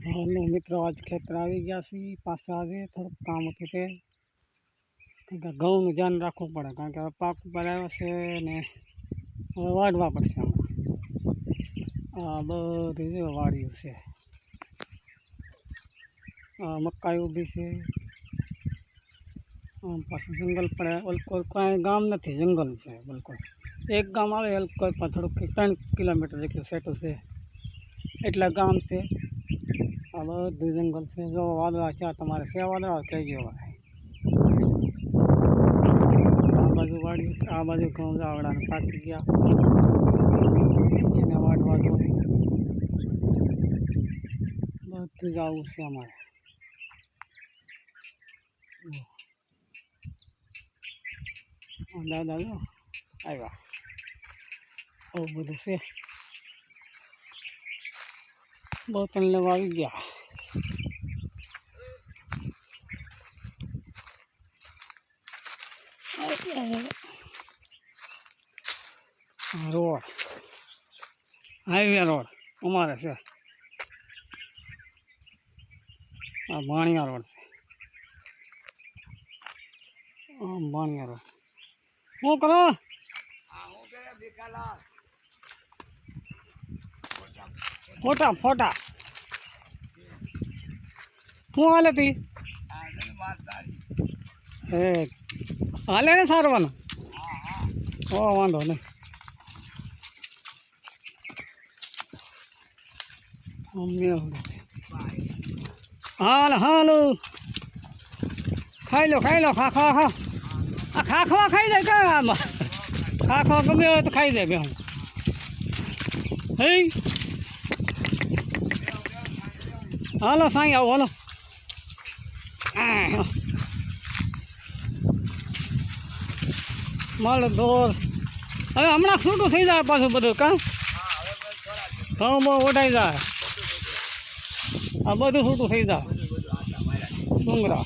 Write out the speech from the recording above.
Hello मित्रों, आज खेतर आई गया सी पास आज थोड़ा काम होते थे क्योंकि घऊँ ध्यान रखव पड़े कारण के पाक पर आव्यो छे ने हवे वाढवा पड़शे। आ बधी जो वाड़ियो छे, मकाई उभी छे, पाछुं जंगल पड़े बिल्कुल कांई गाम नथी, जंगल छे बिल्कुल। एक गाम आवे कोई पण थोड़ुंक 3 किलोमीटर जेटલું सेटुं छे एटला गाम छे। आ बधुं जंगल छे। जो वादळा छे तमारे से वादळा कहीजो भाई। आ बाजू वाड़ी छे, आ बाजू घऊँ आवड़ा ने पाकी गया एने वाढवा जोईए। बधुं ज आवुं छे अमारे। दादा जो आव्या आવું બધું છે। બોતલ લેવા આવી ગયા। રોડ હાઈવે રોડ અમારે છે। આ ભાણિયા રોડ છે। ભાણિયા રોડ શું કરો? फोटा फोटा શું હાલે તી? હાલે ને સારવાનું? ઓ વાંધો નહીં। હાલ હાલો ખાઈ લો ખા ખા ખા। આ ખાખવા ખાઈ જાય કે આમાં ખાખવા ગમે હોય તો ખાઈ જાય બે। હે હાલો સાંઈ આવો હાલો। માલ દોર હવે હમણાં છૂટું થઈ જાય પાછું બધું કાં ઘઉં બહુ ઓઢાઈ જાય। આ બધું છૂટું થઈ જાય ડુંગરા।